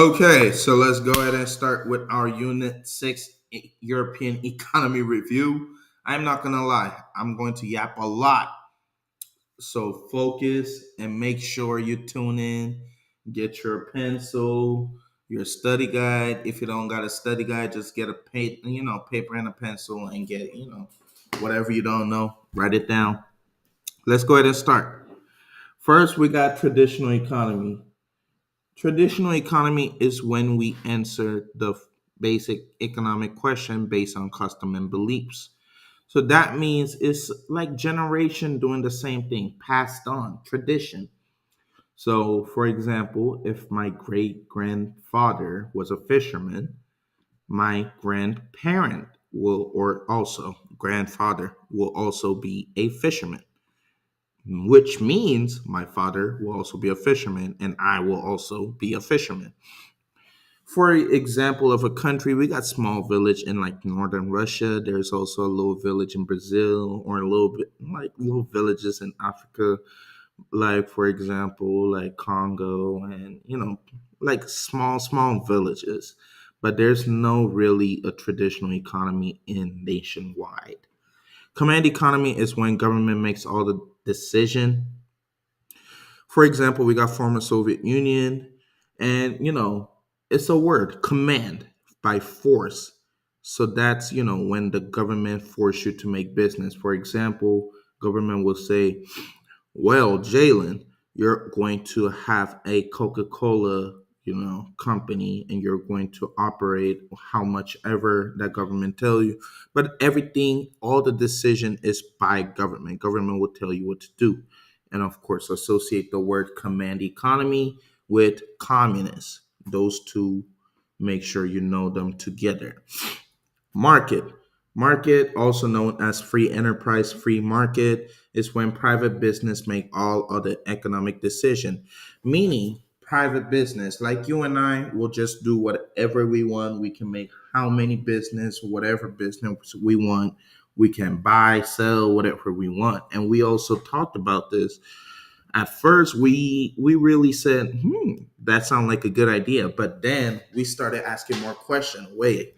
Okay, so let's go ahead and start with our Unit 6 European Economy Review. I'm not going to lie, I'm going to yap a lot. So focus and make sure you tune in. Get your pencil, your study guide. If you don't got a study guide, just get a paper and a pencil and get, whatever you don't know, write it down. Let's go ahead and start. First, we got traditional economy. Traditional economy is when we answer the basic economic question based on custom and beliefs. So that means it's like generation doing the same thing, passed on, tradition. So, for example, if my great grandfather was a fisherman, my grandparent will, or also grandfather, will also be a fisherman, which means my father will also be a fisherman and I will also be a fisherman. For example of a country, we got small village in like northern Russia. There's also a little village in Brazil, or a little bit like little villages in Africa, like for example, like Congo, and like small villages. But there's no really a traditional economy in nationwide. Command economy is when government makes all the decision. For example, we got former Soviet Union, and it's a word, command, by force. So that's when the government force you to make business. For example, government will say, "Well, Jalen, you're going to have a Coca-Cola, company, and you're going to operate how much ever that government tell you." But everything, all the decision is by government. Government will tell you what to do, and of course, associate the word command economy with communist. Those two, make sure you know them together. Market. Market, also known as free enterprise, free market, is when private business make all other economic decision. Meaning, private business, like you and I, will just do whatever we want. We can make how many business, whatever business we want. We can buy, sell, whatever we want. And we also talked about this. At first, we really said, that sounds like a good idea. But then we started asking more questions. Wait,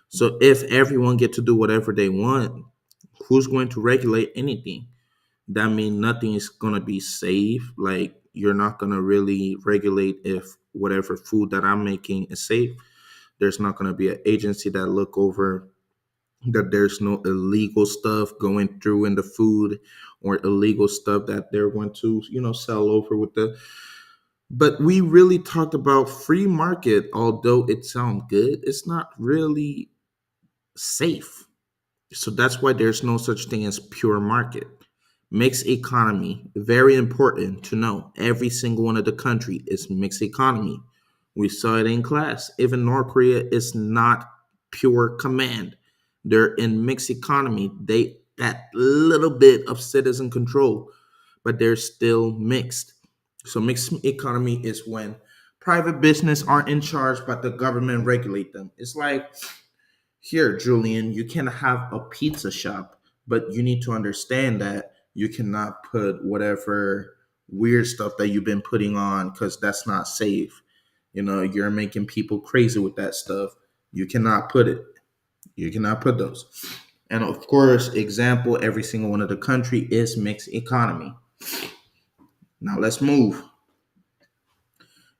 so if everyone get to do whatever they want, who's going to regulate anything? That means nothing is going to be safe. Like you're not going to really regulate if whatever food that I'm making is safe. There's not going to be an agency that look over that there's no illegal stuff going through in the food or illegal stuff that they're going to, sell over with the. But we really talked about free market, although it sounds good, it's not really safe. So that's why there's no such thing as pure market. Mixed economy, very important to know. Every single one of the country is mixed economy. We saw it in class. Even North Korea is not pure command. They're in mixed economy. They that little bit of citizen control, but they're still mixed. So mixed economy is when private business aren't in charge, but the government regulate them. It's like, here, Julian, you can have a pizza shop, but you need to understand that you cannot put whatever weird stuff that you've been putting on because that's not safe. You're making people crazy with that stuff. You cannot put it. You cannot put those. And of course, example, every single one of the country is mixed economy. Now let's move.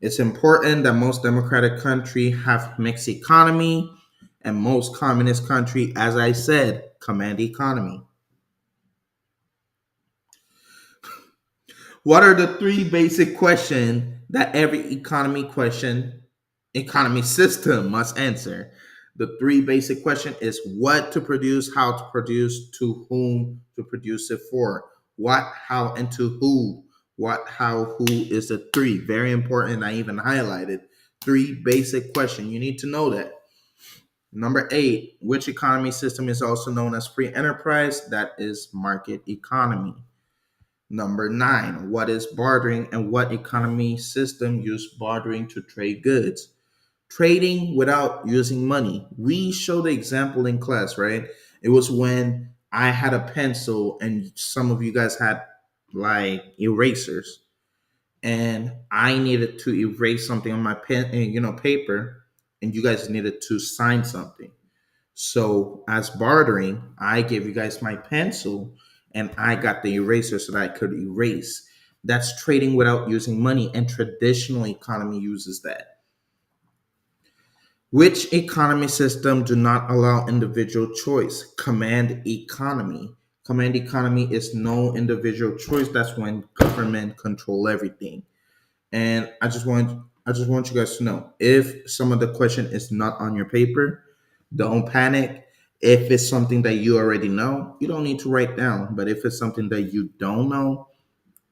It's important that most democratic country have mixed economy and most communist country, as I said, command economy. What are the three basic questions that every economy system must answer? The three basic question is what to produce, how to produce, to whom to produce it for. What, how, and to who. What, how, who is the three. Very important. I even highlighted three basic questions. You need to know that. Number 8, which economy system is also known as free enterprise? That is market economy. Number 9, what is bartering and what economy system use bartering to trade goods? Trading without using money. We showed the example in class, right? It was when I had a pencil and some of you guys had like erasers. and I needed to erase something on my pen, paper, and you guys needed to sign something. So as bartering, I gave you guys my pencil and I got the eraser so that I could erase. That's trading without using money, and traditional economy uses that. Which economy system do not allow individual choice? Command economy. Command economy is no individual choice. That's when government control everything. And I just want you guys to know, if some of the question is not on your paper, don't panic. If it's something that you already know, you don't need to write down. But if it's something that you don't know,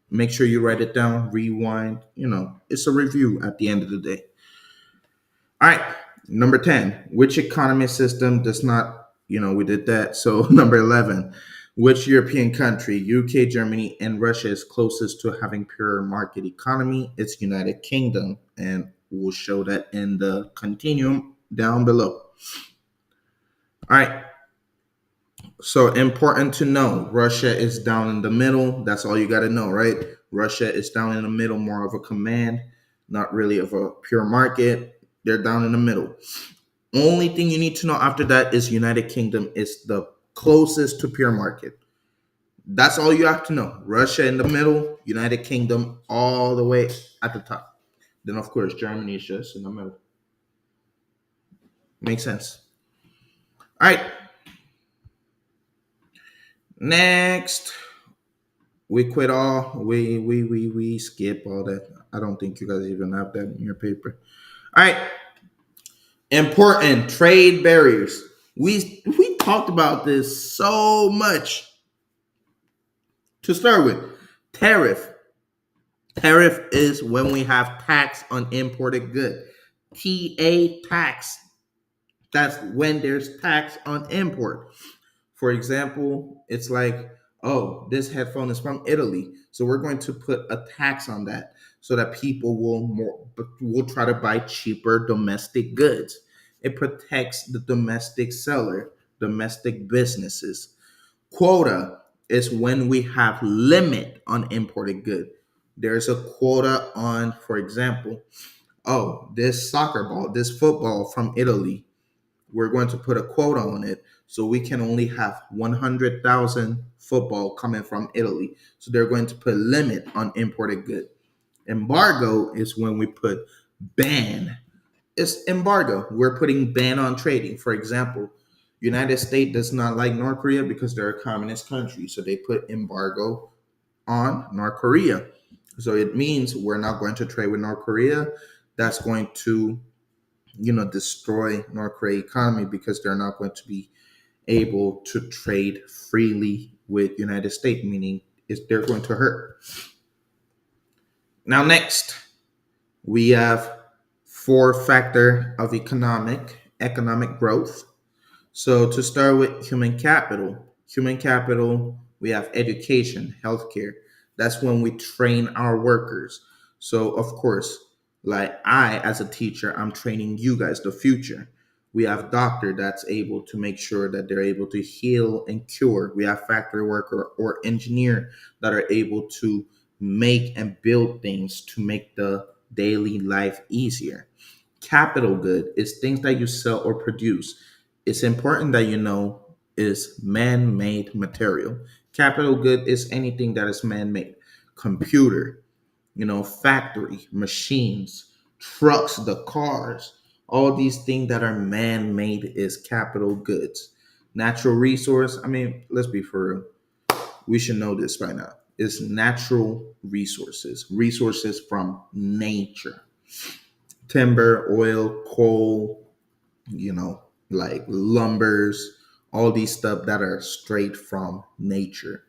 make sure you write it down, rewind. It's a review at the end of the day. All right, number 10. Which economy system does not, we did that. So, number 11. Which European country, UK, Germany, and Russia, is closest to having pure market economy? It's United Kingdom, and we'll show that in the continuum down below. All right, so important to know, Russia is down in the middle. That's all you got to know, right? Russia is down in the middle, more of a command, not really of a pure market. They're down in the middle. Only thing you need to know after that is United Kingdom is the closest to pure market. That's all you have to know. Russia in the middle, United Kingdom all the way at the top. Then of course Germany is just in the middle. Makes sense. All right. Next, we quit all. We skip all that. I don't think you guys even have that in your paper. All right. Important trade barriers. We talked about this so much. To start with, tariff. Tariff is when we have tax on imported good. TA, tax. That's when there's tax on import. For example, it's like, oh, this headphone is from Italy, so we're going to put a tax on that so that people will try to buy cheaper domestic goods. It protects the domestic seller, domestic businesses. Quota is when we have limit on imported good. There's a quota on, for example, oh, this soccer ball, this football from Italy, we're going to put a quota on it. So we can only have 100,000 football coming from Italy. So they're going to put limit on imported good. Embargo is when we put ban. It's embargo. We're putting ban on trading. For example, United States does not like North Korea because they're a communist country. So they put embargo on North Korea. So it means we're not going to trade with North Korea. That's going to, destroy North Korea economy because they're not going to be able to trade freely with United States, meaning they're going to hurt. Now, next, we have four factor of economic growth. So to start with human capital, we have education, healthcare. That's when we train our workers. So of course, like I as a teacher, I'm training you guys, the future. We have doctor that's able to make sure that they're able to heal and cure. We have factory worker or engineer that are able to make and build things to make the daily life easier. Capital good is things that you sell or produce. It's important that you know is man-made material. Capital good is anything that is man-made. Computer, factory, machines, trucks, the cars, all these things that are man-made is capital goods. Natural resource, I mean, let's be for real. We should know this by now. It's natural resources from nature. Timber, oil, coal, like lumbers, all these stuff that are straight from nature.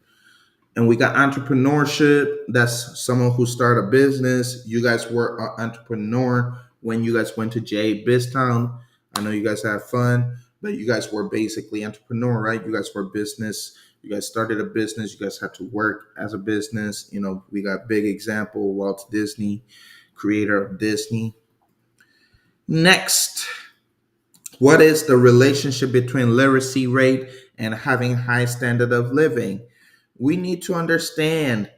And we got entrepreneurship. That's someone who started a business. You guys were an entrepreneur when you guys went to J Biztown. I know you guys have fun, but you guys were basically entrepreneur, right? You guys were business. You guys started a business. You guys had to work as a business. We got big example, Walt Disney, creator of Disney. Next, what is the relationship between literacy rate and having high standard of living? We need to understand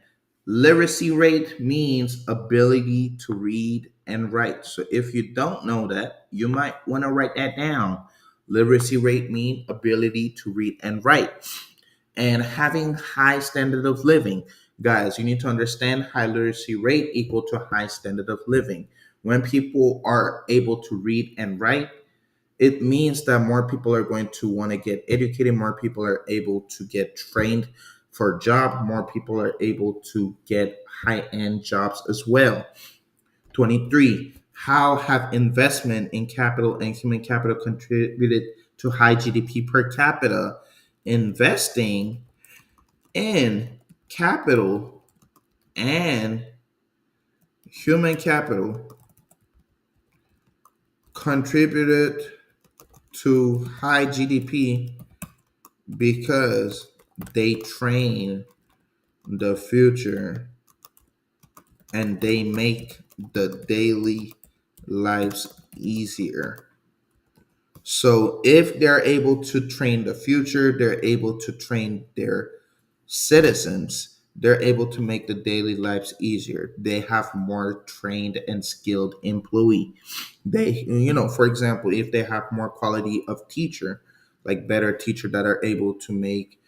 Literacy rate means ability to read and write. So if you don't know that, you might want to write that down. Literacy rate means ability to read and write. And having high standard of living. Guys, you need to understand high literacy rate equal to high standard of living. When people are able to read and write, it means that more people are going to want to get educated, more people are able to get trained for a job, more people are able to get high-end jobs as well. 23, how have investment in capital and human capital contributed to high GDP per capita? Investing in capital and human capital contributed to high GDP because they train the future and they make the daily lives easier. So if they're able to train the future, they're able to train their citizens, they're able to make the daily lives easier. They have more trained and skilled employee. For example, if they have more quality of teacher, like better teacher that are able to make,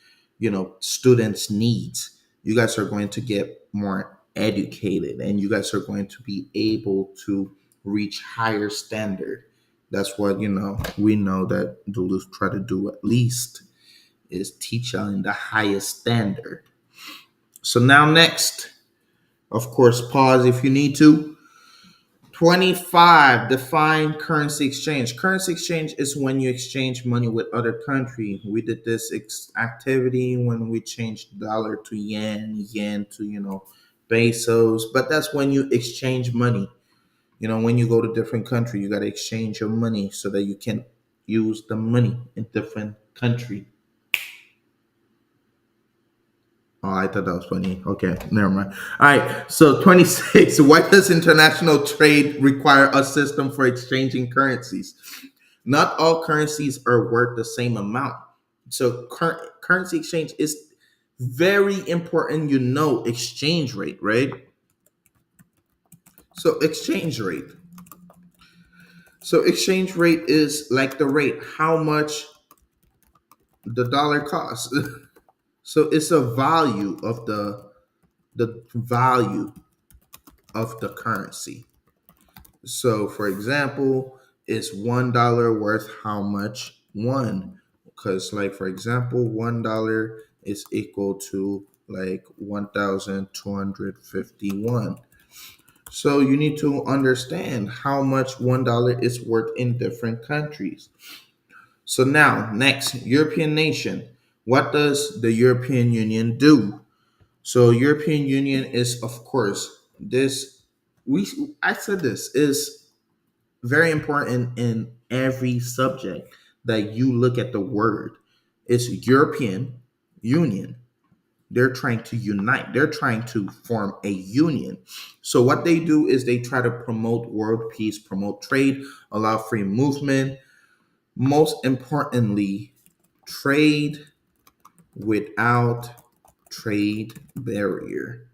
students' needs, you guys are going to get more educated and you guys are going to be able to reach higher standard. That's what, we know that Duluth try to do at least is teach y'all in the highest standard. So now next, of course, pause if you need to. 25, define currency exchange. Currency exchange is when you exchange money with other country. We did this activity when we changed dollar to yen, yen to, pesos. But that's when you exchange money. When you go to different country, you got to exchange your money so that you can use the money in different country. Oh, I thought that was funny. Okay, never mind. All right, so 26. Why does international trade require a system for exchanging currencies? Not all currencies are worth the same amount. So currency exchange is very important. Exchange rate, right? So exchange rate. So exchange rate is like the rate, how much the dollar costs. So it's a value of the value of the currency. So, for example, is $1 worth how much? One. Because, like, for example, $1 is equal to like 1,251. So you need to understand how much $1 is worth in different countries. So now, next, European nation. What does the European Union do? So European Union is, of course, this we I said this is very important in every subject that you look at the word. It's European Union. They're trying to unite. They're trying to form a union. So what they do is they try to promote world peace, promote trade, allow free movement. Most importantly, trade without trade barrier.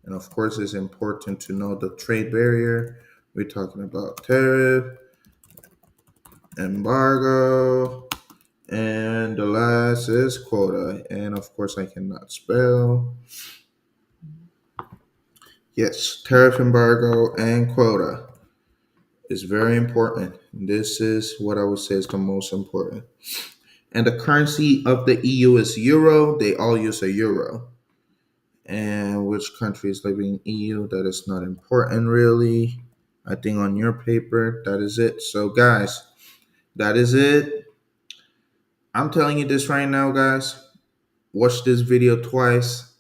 And of course, it's important to know the trade barrier. We're talking about tariff, embargo, and the last is quota. And of course, I cannot spell. Yes, tariff, embargo, and quota is very important. This is what I would say is the most important. And the currency of the EU is euro. They all use a euro. And which country is living in EU? That is not important really. I think on your paper, that is it. So guys, that is it. I'm telling you this right now, guys. Watch this video twice.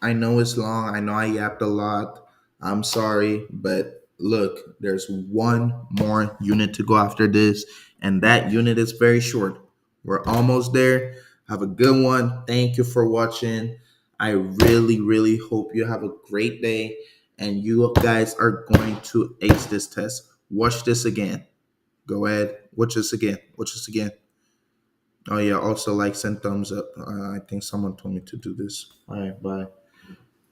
I know it's long. I know I yapped a lot. I'm sorry, but look, there's one more unit to go after this, and that unit is very short. We're almost there. Have a good one. Thank you for watching. I really, really hope you have a great day and you guys are going to ace this test. Watch this again. Go ahead. Watch this again. Watch this again. Oh yeah, also likes and thumbs up. I think someone told me to do this. All right, bye.